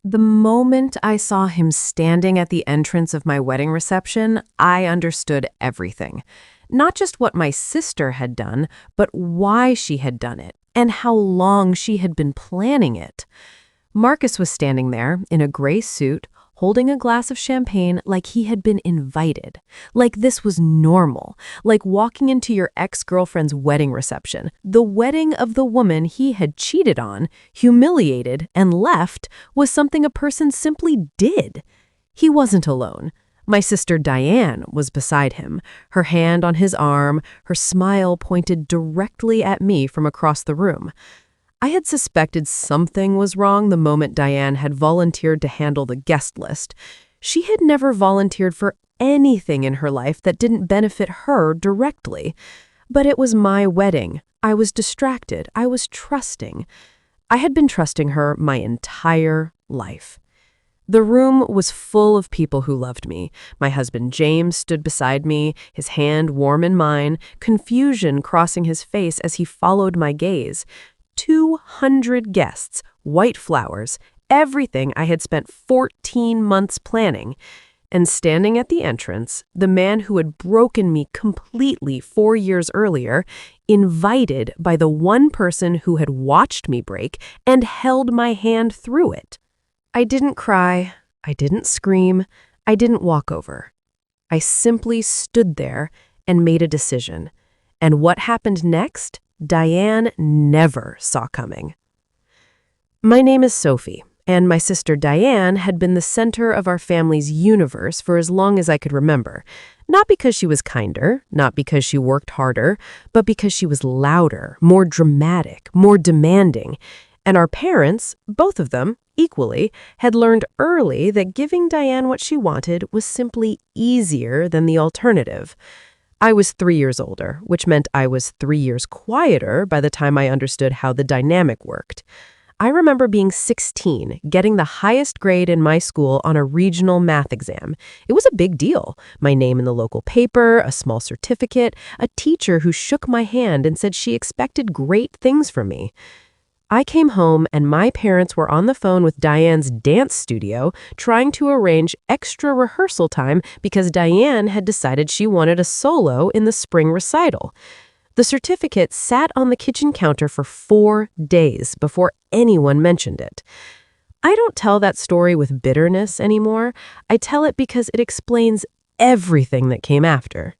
The moment I saw him standing at the entrance of my wedding reception, I understood everything. Not just what my sister had done, but why she had done it, and how long she had been planning it. Marcus was standing there, in a gray suit, holding a glass of champagne like he had been invited. Like this was normal. Like walking into your ex-girlfriend's wedding reception. The wedding of the woman he had cheated on, humiliated, and left was something a person simply did. He wasn't alone. My sister Diane was beside him, her hand on his arm, her smile pointed directly at me from across the room. I had suspected something was wrong the moment Diane had volunteered to handle the guest list. She had never volunteered for anything in her life that didn't benefit her directly. But it was my wedding. I was distracted. I was trusting. I had been trusting her my entire life. The room was full of people who loved me. My husband James stood beside me, his hand warm in mine, confusion crossing his face as he followed my gaze. 200 guests, white flowers, everything I had spent 14 months planning. And standing at the entrance, the man who had broken me completely 4 years earlier, invited by the one person who had watched me break and held my hand through it. I didn't cry, I didn't scream, I didn't walk over. I simply stood there and made a decision. And what happened next? Diane never saw coming. My name is Sophie, and my sister Diane had been the center of our family's universe for as long as I could remember. Not because she was kinder, not because she worked harder, but because she was louder, more dramatic, more demanding. And our parents, both of them, equally, had learned early that giving Diane what she wanted was simply easier than the alternative. I was 3 years older, which meant I was 3 years quieter by the time I understood how the dynamic worked. I remember being 16, getting the highest grade in my school on a regional math exam. It was a big deal. My name in the local paper, a small certificate, a teacher who shook my hand and said she expected great things from me. I came home and my parents were on the phone with Diane's dance studio trying to arrange extra rehearsal time because Diane had decided she wanted a solo in the spring recital. The certificate sat on the kitchen counter for 4 days before anyone mentioned it. I don't tell that story with bitterness anymore. I tell it because it explains everything that came after.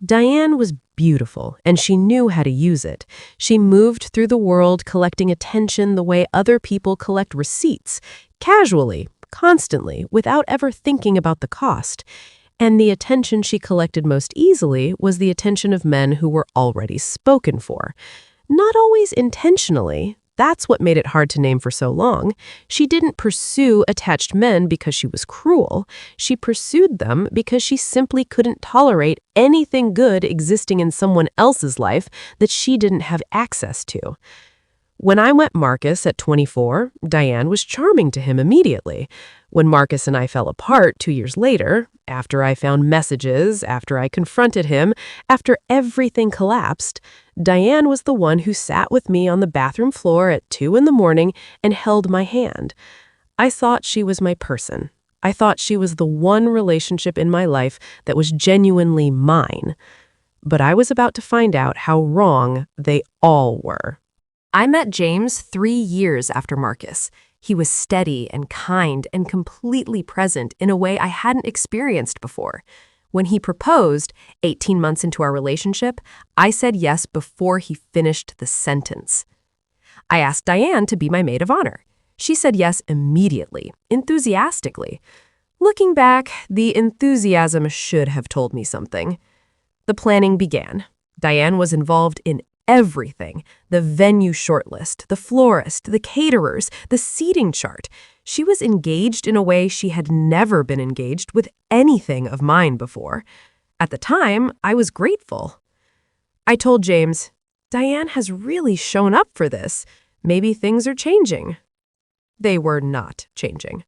Diane was beautiful, and she knew how to use it. She moved through the world collecting attention the way other people collect receipts, casually, constantly, without ever thinking about the cost. And the attention she collected most easily was the attention of men who were already spoken for. Not always intentionally. That's what made it hard to name for so long. She didn't pursue attached men because she was cruel. She pursued them because she simply couldn't tolerate anything good existing in someone else's life that she didn't have access to. When I met Marcus at 24, Diane was charming to him immediately. When Marcus and I fell apart 2 years later, after I found messages, after I confronted him, after everything collapsed, Diane was the one who sat with me on the bathroom floor at 2 in the morning and held my hand. I thought she was my person. I thought she was the one relationship in my life that was genuinely mine. But I was about to find out how wrong they all were. I met James 3 years after Marcus. He was steady and kind and completely present in a way I hadn't experienced before. When he proposed, 18 months into our relationship, I said yes before he finished the sentence. I asked Diane to be my maid of honor. She said yes immediately, enthusiastically. Looking back, the enthusiasm should have told me something. The planning began. Diane was involved in everything: the venue shortlist, the florist, the caterers, the seating chart. She was engaged in a way she had never been engaged with anything of mine before. At the time, I was grateful. I told James, Diane has really shown up for this. Maybe things are changing. They were not changing.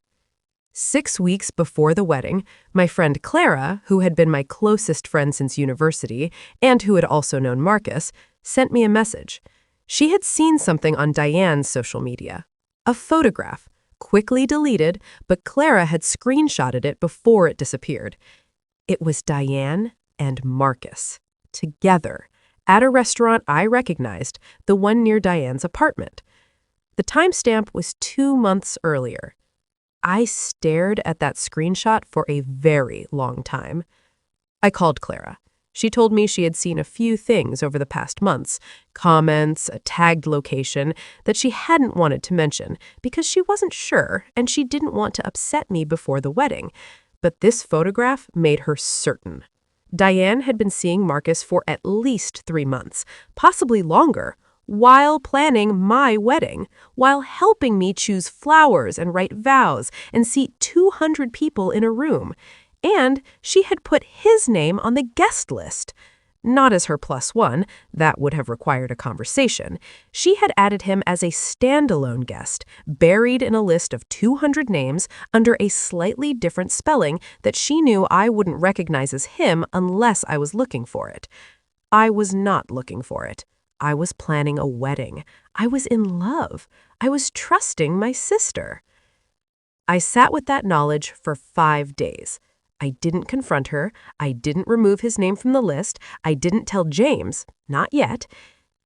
6 weeks before the wedding, my friend Clara, who had been my closest friend since university and who had also known Marcus, sent me a message. She had seen something on Diane's social media. A photograph. quickly deleted, but Clara had screenshotted it before it disappeared. It was Diane and Marcus, together, at a restaurant I recognized, the one near Diane's apartment. The timestamp was 2 months earlier. I stared at that screenshot for a very long time. I called Clara. She told me she had seen a few things over the past months, comments, a tagged location, that she hadn't wanted to mention because she wasn't sure and she didn't want to upset me before the wedding. But this photograph made her certain. Diane had been seeing Marcus for at least 3 months, possibly longer, while planning my wedding, while helping me choose flowers and write vows and seat 200 people in a room. And she had put his name on the guest list. Not as her +1, that would have required a conversation. She had added him as a standalone guest, buried in a list of 200 names under a slightly different spelling that she knew I wouldn't recognize as him unless I was looking for it. I was not looking for it. I was planning a wedding. I was in love. I was trusting my sister. I sat with that knowledge for 5 days. I didn't confront her. I didn't remove his name from the list. I didn't tell James, not yet,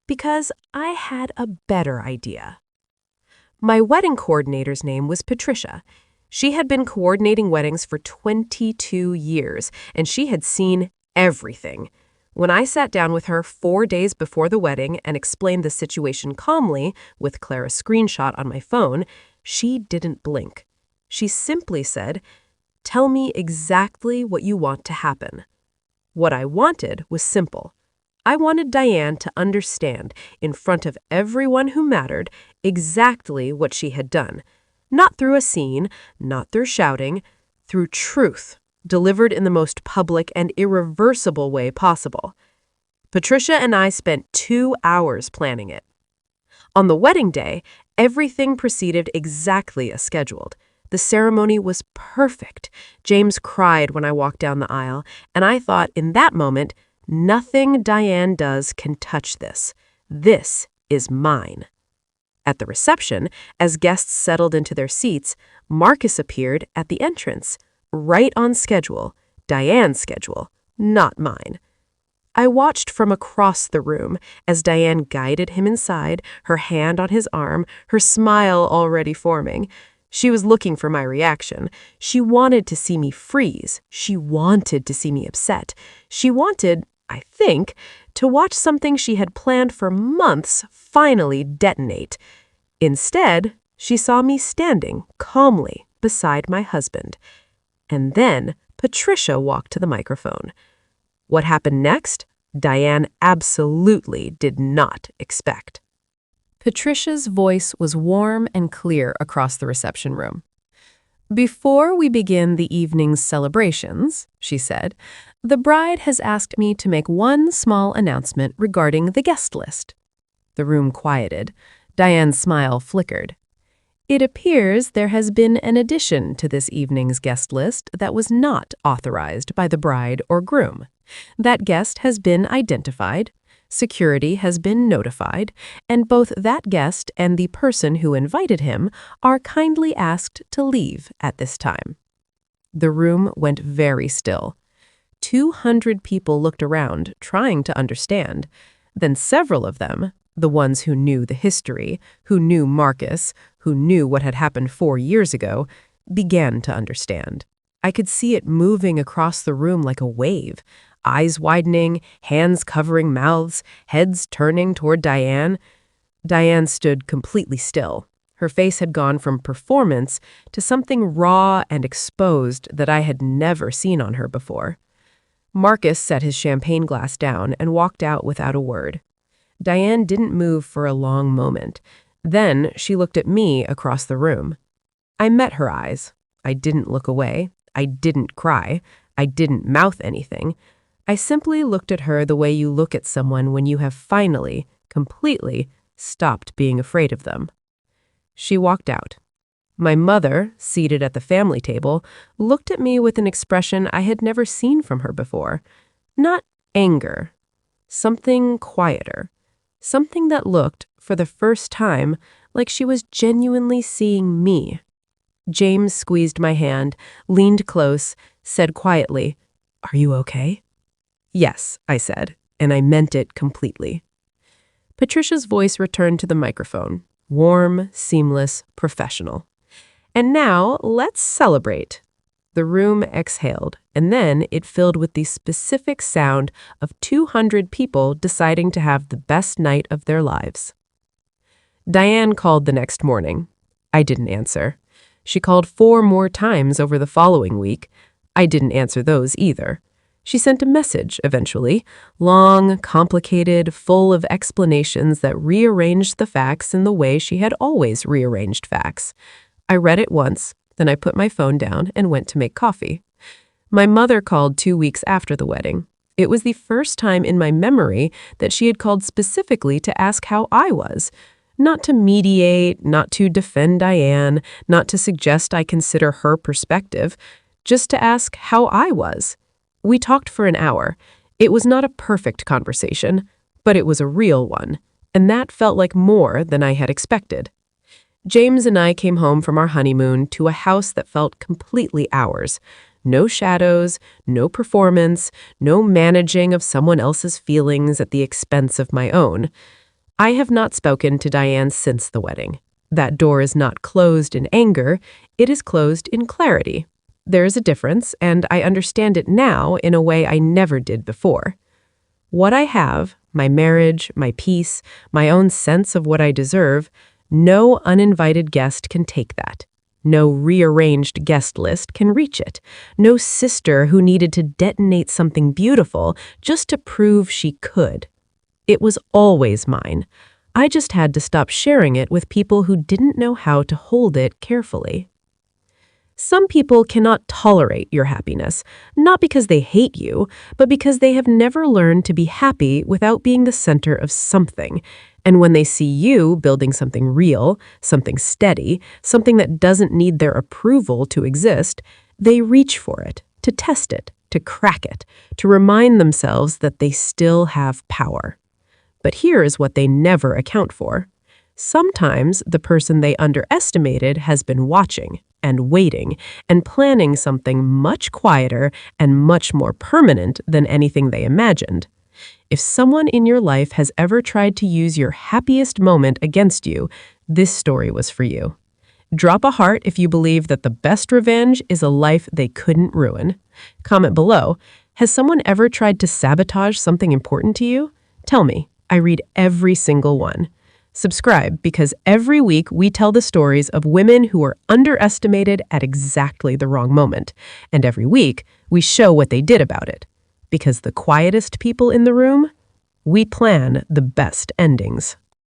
because I had a better idea. My wedding coordinator's name was Patricia. She had been coordinating weddings for 22 years, and she had seen everything. When I sat down with her 4 days before the wedding and explained the situation calmly, with Clara's screenshot on my phone, she didn't blink. She simply said, "Tell me exactly what you want to happen." What I wanted was simple. I wanted Diane to understand, in front of everyone who mattered, exactly what she had done. Not through a scene, not through shouting, through truth, delivered in the most public and irreversible way possible. Patricia and I spent 2 hours planning it. On the wedding day, everything proceeded exactly as scheduled. The ceremony was perfect. James cried when I walked down the aisle, and I thought in that moment, nothing Diane does can touch this. This is mine. At the reception, as guests settled into their seats, Marcus appeared at the entrance, right on schedule, Diane's schedule, not mine. I watched from across the room as Diane guided him inside, her hand on his arm, her smile already forming. She was looking for my reaction. She wanted to see me freeze. She wanted to see me upset. She wanted, I think, to watch something she had planned for months finally detonate. Instead, she saw me standing calmly beside my husband. And then Patricia walked to the microphone. What happened next, Diane absolutely did not expect. Patricia's voice was warm and clear across the reception room. "Before we begin the evening's celebrations," she said, "the bride has asked me to make one small announcement regarding the guest list." The room quieted. Diane's smile flickered. "It appears there has been an addition to this evening's guest list that was not authorized by the bride or groom. That guest has been identified, security has been notified, and both that guest and the person who invited him are kindly asked to leave at this time." The room went very still. 200 people looked around, trying to understand. Then several of them, the ones who knew the history, who knew Marcus, who knew what had happened 4 years ago, began to understand. I could see it moving across the room like a wave, eyes widening, hands covering mouths, heads turning toward Diane. Diane stood completely still. Her face had gone from performance to something raw and exposed that I had never seen on her before. Marcus set his champagne glass down and walked out without a word. Diane didn't move for a long moment. Then she looked at me across the room. I met her eyes. I didn't look away. I didn't cry. I didn't mouth anything. I simply looked at her the way you look at someone when you have finally, completely, stopped being afraid of them. She walked out. My mother, seated at the family table, looked at me with an expression I had never seen from her before. Not anger. Something quieter. Something that looked, for the first time, like she was genuinely seeing me, James squeezed my hand, leaned close, said quietly, "Are you okay?" "Yes," I said, and I meant it completely. Patricia's voice returned to the microphone, warm, seamless, professional. "And now, let's celebrate." The room exhaled, and then it filled with the specific sound of 200 people deciding to have the best night of their lives. Diane called the next morning. I didn't answer. She called 4 more times over the following week. I didn't answer those either. She sent a message, eventually, long, complicated, full of explanations that rearranged the facts in the way she had always rearranged facts. I read it once, then I put my phone down and went to make coffee. My mother called 2 weeks after the wedding. It was the first time in my memory that she had called specifically to ask how I was. Not to mediate, not to defend Diane, not to suggest I consider her perspective, just to ask how I was. We talked for an hour. It was not a perfect conversation, but it was a real one, and that felt like more than I had expected. James and I came home from our honeymoon to a house that felt completely ours. No shadows, no performance, no managing of someone else's feelings at the expense of my own. I have not spoken to Diane since the wedding. That door is not closed in anger, it is closed in clarity. There is a difference, and I understand it now in a way I never did before. What I have, my marriage, my peace, my own sense of what I deserve, no uninvited guest can take that. No rearranged guest list can reach it. No sister who needed to detonate something beautiful just to prove she could. It was always mine. I just had to stop sharing it with people who didn't know how to hold it carefully. Some people cannot tolerate your happiness, not because they hate you, but because they have never learned to be happy without being the center of something. And when they see you building something real, something steady, something that doesn't need their approval to exist, they reach for it, to test it, to crack it, to remind themselves that they still have power. But here is what they never account for. Sometimes the person they underestimated has been watching and waiting and planning something much quieter and much more permanent than anything they imagined. If someone in your life has ever tried to use your happiest moment against you, this story was for you. Drop a heart if you believe that the best revenge is a life they couldn't ruin. Comment below, has someone ever tried to sabotage something important to you? Tell me, I read every single one. Subscribe because every week we tell the stories of women who were underestimated at exactly the wrong moment. And every week we show what they did about it. Because the quietest people in the room, we plan the best endings.